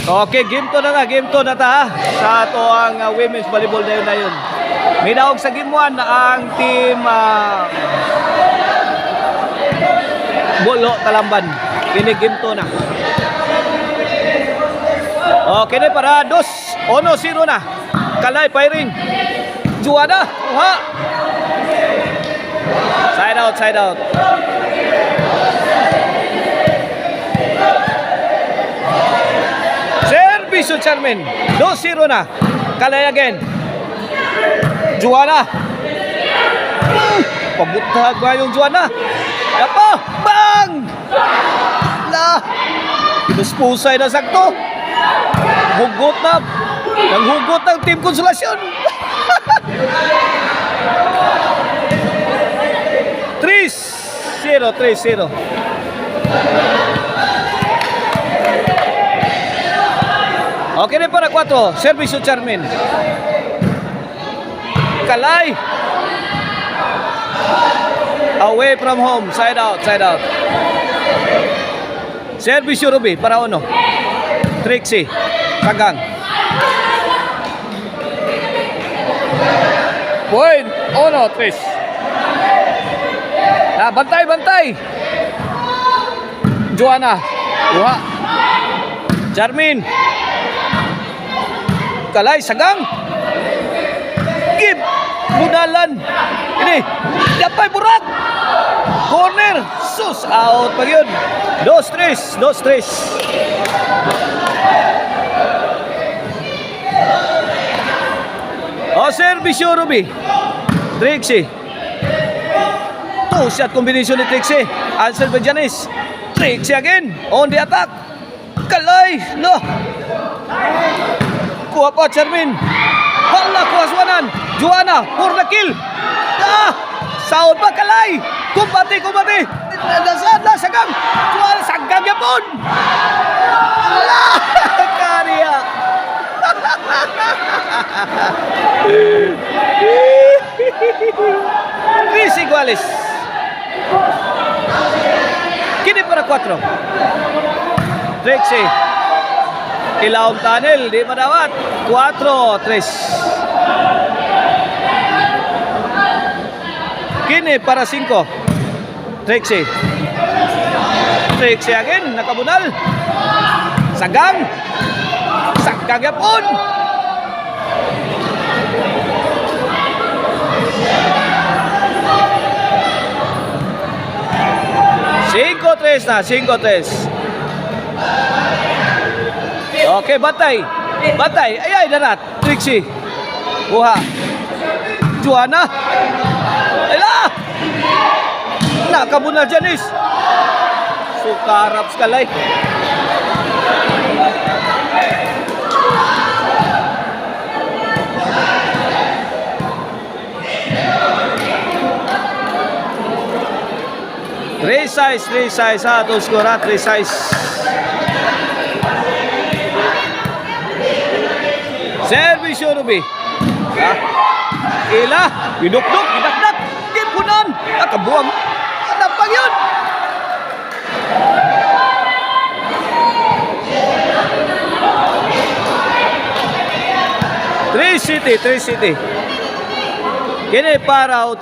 Okay, game 2 na ta, game 2 na ta sa ato ang women's volleyball na yun. May naog sa game 1 ang team Bolo Talamban. Kini game 2 na. Okay na para 2-1-0 na. Kalay firing. Juana, uha. Side out, side out. Servicio Charmin. 2-0 na. Kalay again. Juana. Pabutag ba yung Juana? Apo! Bang! La! Pinuspusay na sakto. Hugot na. Nanghugot ng Team Konsolasyon. 3-0, 3-0. Okay na para 4. Servicio Charmin. Kalay. Away from home. Side out, side out. Servicio Ruby para 1. Trixie. Tagang. Point. 1, 3. Bantay, bantay. Joanna. Uha. Charmin. Kalay, sagang. Give. Budalan. Ini. Dapay burak. Corner. Sus. Out pa yun. 2-3. 2-3. Servicio Ruby. Trixie. 2-shot combination ni Trixie. Answer by Janice. Trixie again. On the attack. Kalay. No. Kuha pa Charmin. Hala, kuha suwanan. Juana. For the kill. Saud pa Kalay. Kumbati, kumbati. Nasaan na. Sagang. Juana. Sagang yapon. Kariya. Chris Iguales. Kini para 4. Trixie. Ilaw tunnel, di madawat. 4-3. Kini para 5. Trixie. Trixie again, nakabunal. Sagang. Sagang yapon. Cinco tres na, 5-3. Okay, batay. Batay. Ay, darat. Trixie. Buha. Juana. Ayla! Nakabunal Janice. Sukarap skalay. Resize ha, to score at resize. Servicio Ruby. Ila, idukduk, idakdak, gipunan, nakabuang. Ano pa yun? Three City. Kini para 8.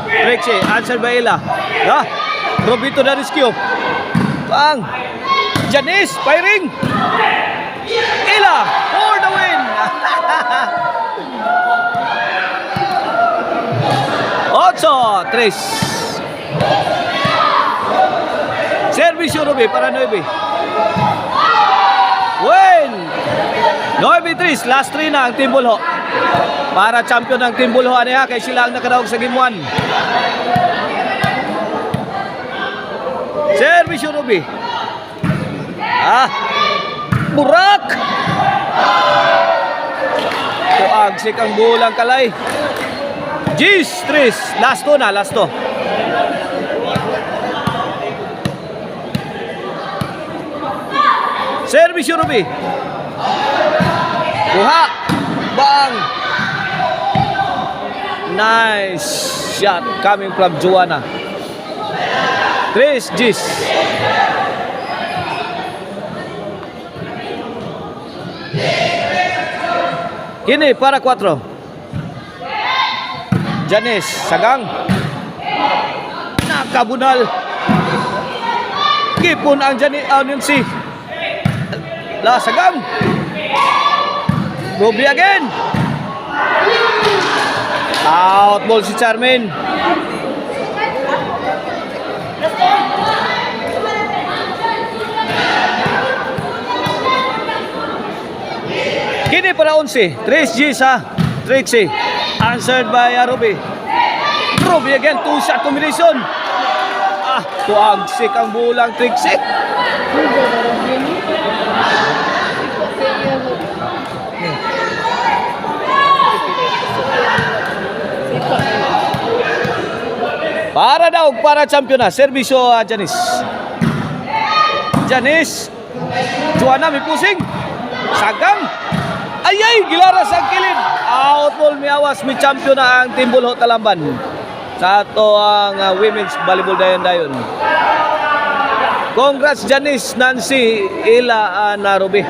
Trixie, answer by Ila. Robito na rescue. Pang. Janice, firing. Ila, for the win. 8-3. Servicio Ruby para 9. Win. 9-3. Last 3 na ang Team Bulho. Para champion ng Team Bulho niya kay sila ang nakadaog sa game 1. Servicio Ruby. Burak. Tuagsik ang bulang Kalay. Gis, 3. Last 2 na, last 2. Servicio Ruby. Buha. Bang. Nice shot coming from Juana. 3 Gis. Kini para 4. Janice, sagang. Nakabunal. Kipon ang Nancy. La, sagang. Ruby again. Out ball si Charmaine. Kini para 11. Trace G sa Trixie. Answered by Ruby. Ruby again. 2-shot combination. Tuagsik ang bulang Trixie. Para daw, para champion na. Servisyo, Janice. Janice. Joanna, may pusing. Sagang. Ayay, gilaras ang kilid. Out ball, miawas, may champion na ang Team Bulho Talamban. Sa ato ang women's volleyball dayon-dayon. Congrats, Janice, Nancy, Ila, na Ruby.